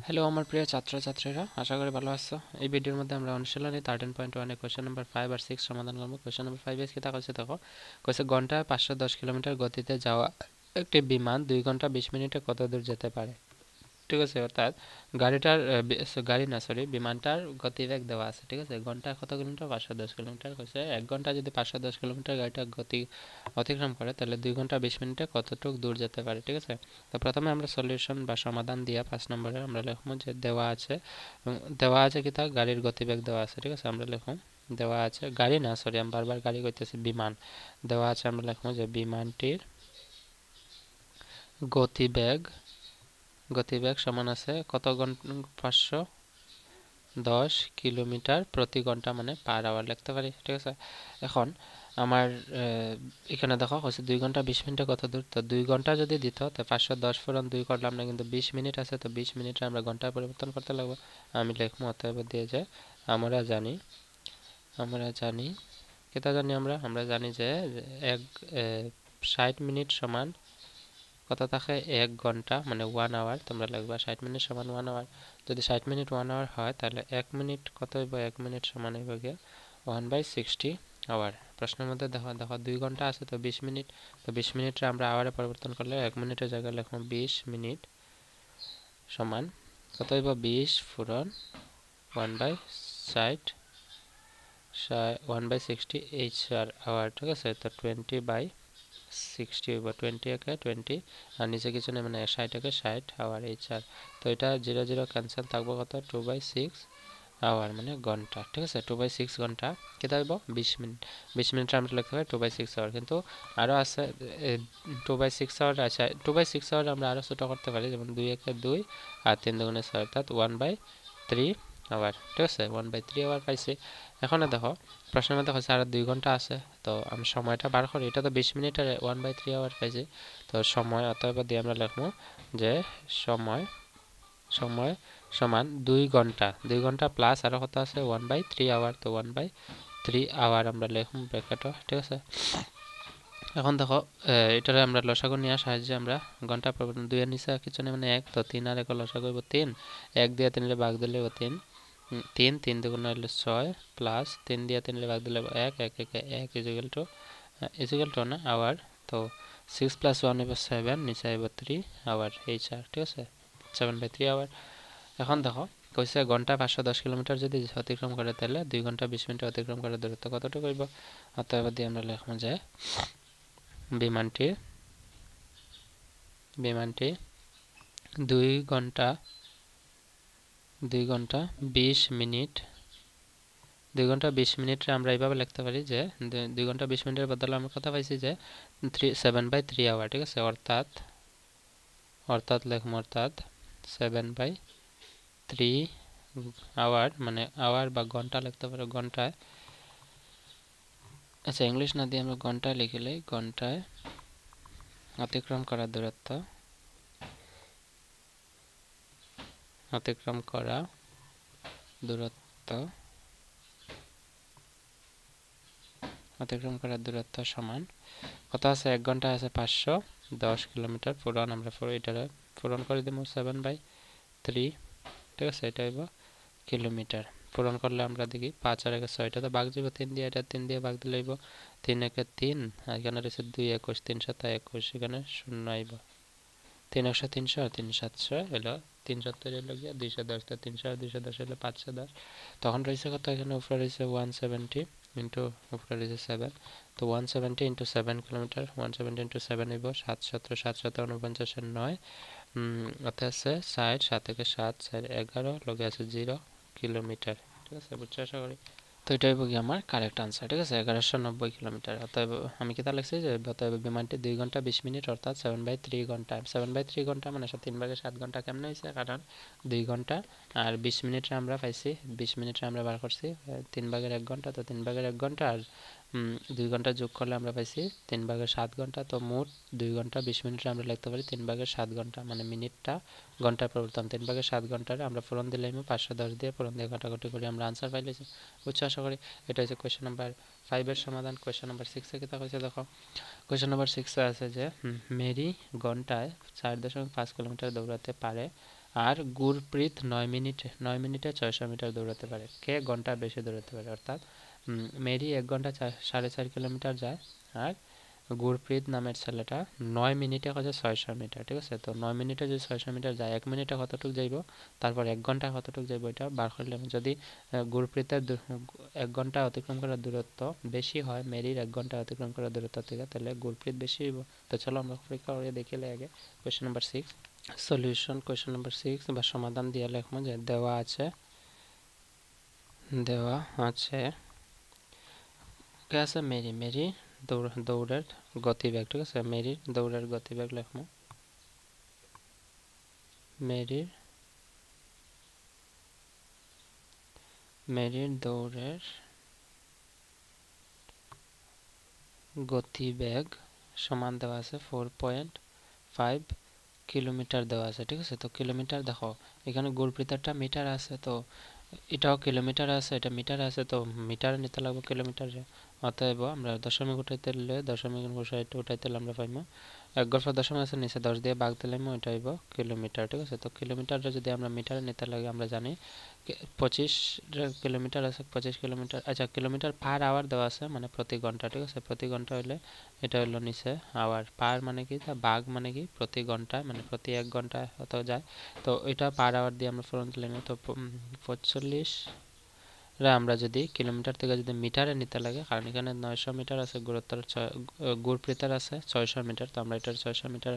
Hello আমার প্রিয় ছাত্রছাত্রীরা, আশা করি ভালো আছো। এই ভিডিওর মধ্যে আমরা অনুশীলনী 13.1 কোয়েশ্চেন নাম্বার 5 আর 6 সমাধান করব। কোয়েশ্চেন নাম্বার 5 কি তা কইছে দেখো। কইছে ঘন্টায় 510 কিলোমিটার গতিতে যাওয়া একটি বিমান 2 ঘন্টা 20 মিনিটে কত দূর যেতে পারে। ঠিক আছে, অর্থাৎ বিমানটার গতিবেগ দেওয়া আছে। ঠিক আছে, ঘন্টায় কত কিলোমিটার? 510 কিলোমিটার। কইছে 1 ঘন্টা যদি 510 কিলোমিটার গাড়িটা গতি অতিক্রম করে, তাহলে 2 ঘন্টা 20 মিনিটে কতটুকু দূর যেতে পারে। ঠিক আছে, তো প্রথমে আমরা সলিউশন বা সমাধান দিয়া 5 নম্বরে আমরা লিখবো যে দেওয়া আছে, দেওয়া আছে কি তা গাড়ির গতিবেগ দেওয়া আছে। ঠিক আছে, আমরা লিখব দেওয়া আছে গাড়ি না, সরি আমি বারবার গাড়ি কইতেছি, বিমান দেওয়া আছে। আমরা লিখবো যে বিমানটির গতিবেগ গতিবেগ সমান আছে কত ঘন্টা? 510 কিলোমিটার প্রতি ঘন্টা, মানে পার আওয়ার লিখতে পারি। ঠিক আছে, এখন আমার এখানে দেখো হচ্ছে 2 ঘন্টা 20 মিনিটে কত দূর। তো 2 ঘন্টা যদি দিত, তো 510 পূরণ 2 করলাম না, কিন্তু 20 মিনিট আছে, তো 20 মিনিটে আমরা ঘন্টায় পরিবর্তন করতে লাগবো। আমি লিখবো অতএব দিয়ে যে আমরা জানি কেটা জানি আমরা জানি যে 60 মিনিট সমান কত থাকে? 1 ঘন্টা, মানে 1 আওয়ার। তোমরা লিখবা 60 মিনিট সমান 1 আওয়ার। যদি 60 মিনিট 1 আওয়ার হয়, তাহলে 1 মিনিট কত হইব? 1 মিনিট সমান হইব গিয়ে 1/60 আওয়ার। প্রশ্নের মধ্যে দেখো 2 ঘন্টা আছে, তো 20 মিনিট, তো 20 মিনিটে আমরা আওয়ারে পরিবর্তন করলে 1 মিনিটের জায়গায় লিখবো 20 মিনিট সমান কত হইব? 20 পূরণ 1/60 1/60 HR আওয়ার। ঠিক আছে, তো 20/60 হইব। 20 একে 20 আর নিচে কিছু নেই, মানে 60 একে 60 আওয়ার HR। তো এটা 0 0 ক্যান্সেল, থাকবো কত? 2/6 আওয়ার, মানে ঘন্টা। ঠিক আছে, 2/6 ঘন্টা কেটা হইব? 20 মিনিট। 20 মিনিটে আমরা লিখতে পারি 2/6 আওয়ার, কিন্তু আরও আছে 2/6 আওয়ার আছে। 2/6 আওয়ার আমরা আরও ছোটো করতে পারি, যেমন 2 একে 2 আর 3 দুগুণে 6, অর্থাৎ 1/3 আওয়ার। ঠিক আছে, 1/3 আওয়ার পাইছি। এখন দেখো প্রশ্নের মধ্যে হচ্ছে আরও 2 ঘন্টা আছে, তো আমি সময়টা বার করি। এটা তো 20 মিনিটের 1/3 আওয়ার পাইছি, তো সময় অতএব দিয়ে আমরা লিখবো যে সময় সময় সমান 2 ঘন্টা। 2 ঘন্টা প্লাস আরও কত আছে? 1/3 আওয়ার, তো 1/3 আওয়ার আমরা লিখব ব্র্যাকেটও। ঠিক আছে, এখন দেখো এটারে আমরা লসাগু নেওয়ার সাহায্যে আমরা ঘন্টা পরিবর্তন 2 এর নিচে কিছু নেই, মানে 1, তো 3 আর 1 লসাগু হইব 3। 1 দিয়ে 3 ভাগ দিলে 3, 3 দুগুণ হইলে 6, প্লাস 3 দিয়ে 3 ভাগ দিলে 1, 1 একে 1 ইজিক্যাল টু না আওয়ার। তো 6 + 1 হইব 7, নিচে হইব 3 আওয়ার HR। ঠিক আছে, 7/3 আওয়ার। এখন দেখো কইছে ঘন্টা 510 কিলোমিটার যদি অতিক্রম করে, তাহলে 2 ঘন্টা 20 মিনিটে অতিক্রম করার দূরত্ব কতটুকু হইব। অতএব দিয়ে আমরা লিখব যে বিমানটি 2 ঘন্টা 20 মিনিট 2 ঘন্টা 20 মিনিটে আমরা এইভাবে লিখতে পারি যে 2 ঘন্টা 20 মিনিটের বদলে আমরা কথা পাইছি যে 7/3 আওয়ার। ঠিক আছে, অর্থাৎ লিখব 7/3 আওয়ার, মানে আওয়ার বা ঘন্টা লিখতে পারো ঘন্টায়। আচ্ছা, ইংলিশ না দিয়ে আমরা ঘন্টায় লিখলে ঘন্টায় অতিক্রম করা দূরত্ব সমান কত আছে? 1 ঘন্টা আছে 510 কিলোমিটার পূরণ, আমরা এটারে পূরণ করে দেবো 7/3। ঠিক আছে, এটা হইব কিলোমিটার। পূরণ করলে আমরা দেখি 5 আর 1 6, এটা তো ভাগ যাব 3 দিয়ে, এটা 3 দিয়ে ভাগ দিলে হইব 3 একে 3, আর এখানে রয়েছে 2 21, 3 7 21, এখানে 0 আইব। 3 100 300 আর 3 700 হলো 370 হলো গিয়া 210, তো 300 আর 210 হলো 510। তখন রয়েছে কত? এখানে উপরে রয়েছে 170 ইন্টু উপরে রয়েছে 7, তো 170 ইন্টু 7 কিলোমিটার, 170 ইন্টু 7 হইব 700 749 এর 9, অর্থাৎ আছে 60, 7 থেকে 7 4 11, লগে আছে 0 কিলোমিটার। ঠিক আছে, বুঝছো আশা করি। তো এটা হইব কি আমার কারেক্ট আনসার। ঠিক আছে, 1190 কিলোমিটার। অতএব আমি কি তা লিখছি যে অতএব বিমানটি 2 ঘন্টা 20 মিনিট, অর্থাৎ 7/3 ঘন্টা। 7/3 ঘন্টা মানে 3/7 ঘন্টা কেমনে হয়েছে? কারণ 2 ঘন্টা আর 20 মিনিটে আমরা পাইছি, 20 মিনিটে আমরা বার করছি 3/1 ঘন্টা, তো 3/1 ঘন্টা আর 2 ঘন্টা যোগ করলে আমরা পাইছি 3/7 ঘন্টা। তো মোট 2 ঘন্টা 20 মিনিটে আমরা লিখতে পারি 3/7 ঘন্টা, মানে মিনিটটা ঘন্টার পরিবর্তন। 3/7 ঘন্টার আমরা পূরণ দিলে 510 দিয়ে পূরণ দিয়ে কাটাকুটি করে আমরা আনসার পাইলেছি। বুঝছো আশা করি। এটা হচ্ছে কোয়েশ্চেন নাম্বার 5 এর সমাধান। কোয়েশ্চেন নাম্বার 6 এ কিতা কইছে দেখো। কোয়েশ্চেন নাম্বার 6 এ আছে যে মেরি ঘন্টায় 4.5 কিলোমিটার দৌড়াতে পারে আর গুরপ্রীত 9 মিনিটে 600 মিটার দৌড়াতে পারে। কে ঘন্টা বেশি দৌড়াতে পারে? অর্থাৎ মেরি 1 ঘন্টা 4.5 কিলোমিটার যায়, আর গুরপ্রীত নামের ছেলেটা 9 মিনিটে হচ্ছে 600 মিটার। ঠিক আছে, তো 9 মিনিটে যদি 600 মিটার যায়, 1 মিনিটে কতটুকু যাইব, তারপর 1 ঘন্টা কতটুকু যাইব, এটা বার করলে যদি গুরপ্রীতের 1 ঘন্টা অতিক্রম করার দূরত্ব বেশি হয় মেরির 1 ঘন্টা অতিক্রম করার দূরত্ব থেকে, তাহলে গুরপ্রীত বেশি হইব। তো চলো আমরা পরীক্ষা করে দেখিলে আগে question number 6 solution. Question number 6 বা সমাধান দিয়ে লিখবো যে দেওয়া আছে কে আছে মেরি দৌড়ের গতিবেগ। ঠিক আছে, মেরির দৌড়ের গতিবেগ লিখবো। মেরির দৌড়ের গতিবেগ সমান দেওয়া আছে 4.5 কিলোমিটার দেওয়া আছে। ঠিক আছে, তো কিলোমিটার দেখো এখানে গুরপ্রীতেরটা মিটার আছে, তো এটাও কিলোমিটার আছে, এটা মিটার আছে, তো মিটারে নিতে লাগবে কিলোমিটারে। অতএব আমরা দশমিক উঠাইতে দিলে দশমিক উঠাইতে আমরা পাইব 1 গড় পর দশমিক আছে, নিচে 10 দিয়ে ভাগ দিলে ওইটা হইব কিলোমিটার। ঠিক আছে, তো কিলোমিটারটা যদি আমরা মিটারে নিতে লাগে, আমরা জানি 25 কিলোমিটার আছে, 25 কিলোমিটার। আচ্ছা, কিলোমিটার পার আওয়ার দেওয়া আছে, মানে প্রতি ঘন্টা। ঠিক আছে, প্রতি ঘন্টা হইলে এটা হলো নিচে আওয়ার, পার মানে কি, তা ভাগ মানে কি প্রতি ঘন্টায়, মানে প্রতি 1 ঘন্টায় হত যায়। তো এটা পার আওয়ার দিয়ে আমরা ফোরন দিলাম, তো 45 আমরা যদি কিলোমিটার থেকে যদি মিটারে নিতে লাগে, কারণ এখানে 900 মিটার আছে, গুরপ্রীতের আছে 600 মিটার, তো আমরা এটার 600 মিটার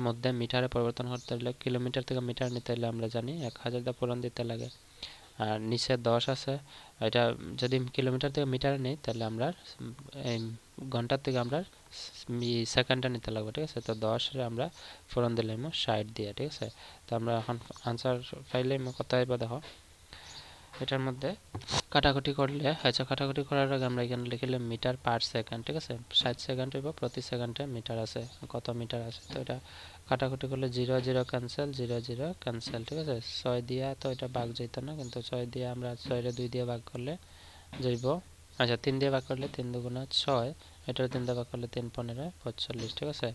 মধ্যে মিটারে পরিবর্তন করতে হলে কিলোমিটার থেকে মিটার নিতে হলে আমরা জানি 1000 দিয়ে পূরণ দিতে লাগে। আর নিচে 10 আছে, এটা যদি কিলোমিটার থেকে মিটারে নেই তাহলে আমরা ঘন্টার থেকে আমরা সেকেন্ডে নিতে লাগবে। ঠিক আছে, তো 10 আমরা পূরণ দিলাম 60 দিয়ে। ঠিক আছে, তো আমরা এখন আনসার পাইলাম কত হইব দেখো। এটার মধ্যে কাটাকুটি করলে, আচ্ছা কাটাকুটি করার আগে আমরা এখানে লিখলাম মিটার পার সেকেন্ড। ঠিক আছে, 60 সেকেন্ড হইব, প্রতি সেকেন্ডে মিটার আছে, কত মিটার আছে, তো এটা কাটাকুটি করলে 0 0 ক্যান্সেল, 0 0 ক্যান্সেল। ঠিক আছে, 6 দিয়া তো এটা ভাগ যেত না, কিন্তু 6 দিয়ে আমরা 6 রে 2 দিয়ে ভাগ করলে যাইব। আচ্ছা, 3 দিয়ে ভাগ করলে 3 দুগুণা 6, এটার 3 দিয়ে ভাগ করলে 3 15 45। ঠিক আছে,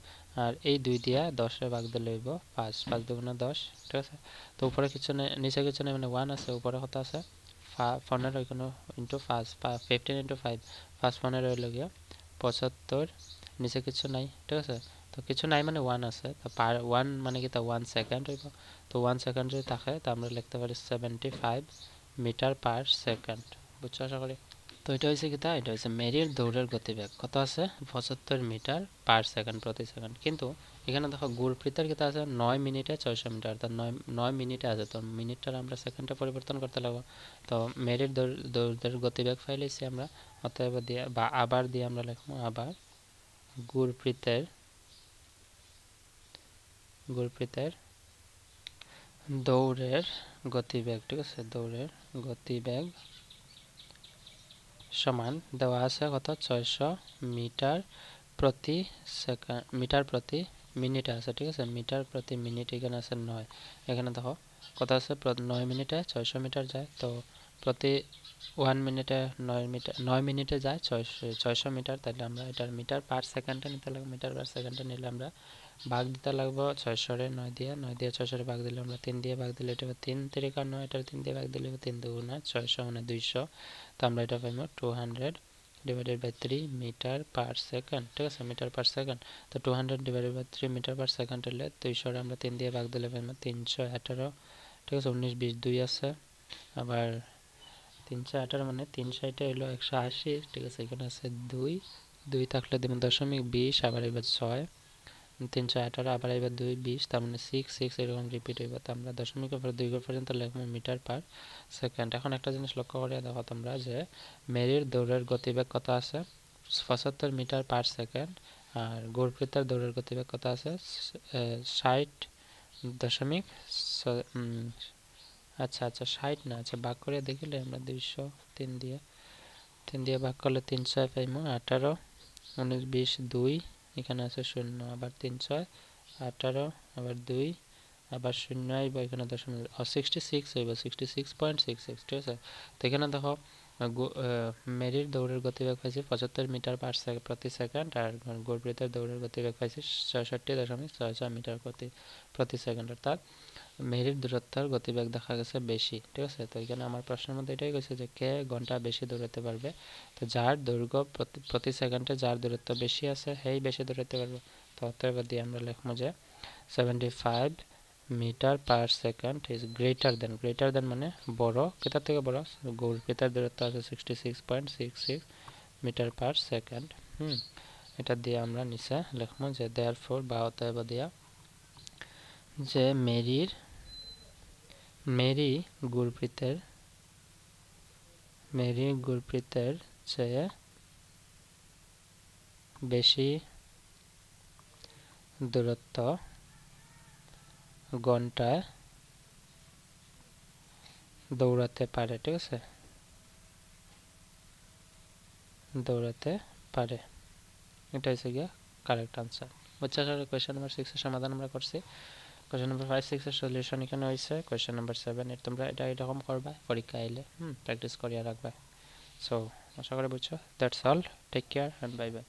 আর এই 2 দিয়া 10 রে ভাগ দিলে হইব 5, 5 দুগুণা 10। ঠিক আছে, তো উপরে কিছু নেই, নিচে কিছু নেই, মানে 1 আছে, উপরে কত আছে 15 এখানে ইন্টু 5, 15 ইন্টু 5, 5 15 হইল গিয়া 75, নিচে কিছু নাই। ঠিক আছে, তো কিছু নাই মানে 1 আছে, তো পার 1 মানে কি, তা 1 সেকেন্ড হইব, তো 1 সেকেন্ড যদি থাকে তো আমরা লিখতে পারি 75 মিটার পার সেকেন্ড। বুঝছো আশা করি। তো এটা হয়েছে কি, এটা হয়েছে মেরির দৌড়ের গতিবেগ কত আছে 75 মিটার পার সেকেন্ড, প্রতি সেকেন্ড। কিন্তু এখানে দেখো গুরপ্রীতের কিতা আছে 9 মিনিটে 600 মিটার, অর্থাৎ 9 মিনিটে আছে, তো মিনিটটা আমরা সেকেন্ডে পরিবর্তন করতে লাগবো। তো মেরির দৌড়ের গতিবেগ ফাইলেছি আমরা, অতএব দিয়ে বা আবার দিয়ে আমরা লিখবো আবার গুরপ্রীতের দৌড়ের গতিবেগ। ঠিক আছে, দৌড়ের গতিবেগ সমান দেওয়া আছে কত 600 মিটার প্রতি সেকেন্ড, মিটার প্রতি মিনিটে আছে। ঠিক আছে, মিটার প্রতি মিনিট এখানে আছে 9, এখানে দেখো কত আছে 9 মিনিটে 600 মিটার যায়, তো প্রতি 1 মিনিটে 9 মিনিটে যায় 600 মিটার, তাহলে আমরা এটার মিটার পার সেকেন্ডে নিতে লাগবে। মিটার পার সেকেন্ডে নিলে আমরা ভাগ দিতে লাগবো 600 রে 9 দিয়ে 600 রে ভাগ দিলে আমরা 3 দিয়ে ভাগ দিলে এটা 3 3 9, এটার 3 দিয়ে ভাগ দিলে 3 দুগুণা 600 মানে 200, তো আমরা এটা পাইব 200 divided by 3 metre per second. ঠিক আছে, মিটার পার সেকেন্ড, তো 200 divided by 3 metre per second হলে 200 রে আমরা 3 দিয়ে ভাগ দিলে পাইব 318। ঠিক আছে, 19 20 2 আছে, আবার 318 মানে 3 সাইডে হইলো 180। ঠিক আছে, এখানে আছে 2 থাকলে দেবেন দশমিক 20, আবার এবার 6 318, আবার এবার 2 20, তার মানে 6 6 এরকম রিপিট হইব। তো আমরা দশমিকের পর 2 পর্যন্ত লিখবো মিটার পার সেকেন্ড। এখন একটা জিনিস লক্ষ্য করে দেখো তোমরা যে মেরির দৌড়ের গতিবেগ কত আছে 75 মিটার পার সেকেন্ড, আর গুরপ্রীতের দৌড়ের গতিবেগ কত আছে 60 দশমিক আচ্ছা 60 না, আচ্ছা ভাগ করে দেখিলে আমরা 200 3 দিয়ে ভাগ করলে 300 পাইমু 18 19 20 2, এখানে আছে 0, আবার 300 18, আবার 2, আবার 0 আইব, এখানে দশমিক 66 হইব 66.66। ঠিক আছে, তো এখানে দেখো মেরির দৌড়ের গতিবেগ পাইছি 75 মিটার প্রতি সেকেন্ড, আর গুরপ্রীতের দৌড়ের গতিবেগ পাইছি 66.66 মিটার প্রতি সেকেন্ড। অর্থাৎ মেরির দূরত্বের গতিবেগ দেখা গেছে বেশি, ঠিক আছে। তো এখানে আমার প্রশ্নের মধ্যে এটাই কইছে যে কে ঘন্টা বেশি দৌড়াতে পারবে। তো যার দৈর্ঘ্য প্রতি সেকেন্ডে যার দূরত্ব বেশি আছে সেই বেশি দৌড়াতে পারবে। তো অতএব দিয়ে আমরা লিখবো যে 75 metre per second is greater than মানে বড়, কেটার থেকে বড়, গুরপ্রীতের দূরত্ব আছে 66.66 মিটার পার সেকেন্ড। এটা দিয়ে আমরা নিচে লিখবো যে দেয়ারফর বা অতএব দিয়া যে মেরি গুরপ্রীতের চেয়ে বেশি দূরত্ব ঘন্টায় দৌড়াতে পারে, ঠিক আছে, দৌড়াতে পারে। এটা হচ্ছে গিয়া কারেক্ট আনসার। বুঝছো কোয়েশ্চেন নাম্বার 6 এর সমাধান আমরা করছি। কোয়েশ্চেন নাম্বার 5, 6 এর সলিউশন এখানে হয়েছে। কোয়েশ্চেন নাম্বার 7 এর তোমরা এটা এরকম করবা পরীক্ষা আইলে, প্র্যাকটিস করিয়া রাখবা। সো আশা করি বুঝছো। That's all, take care and bye by.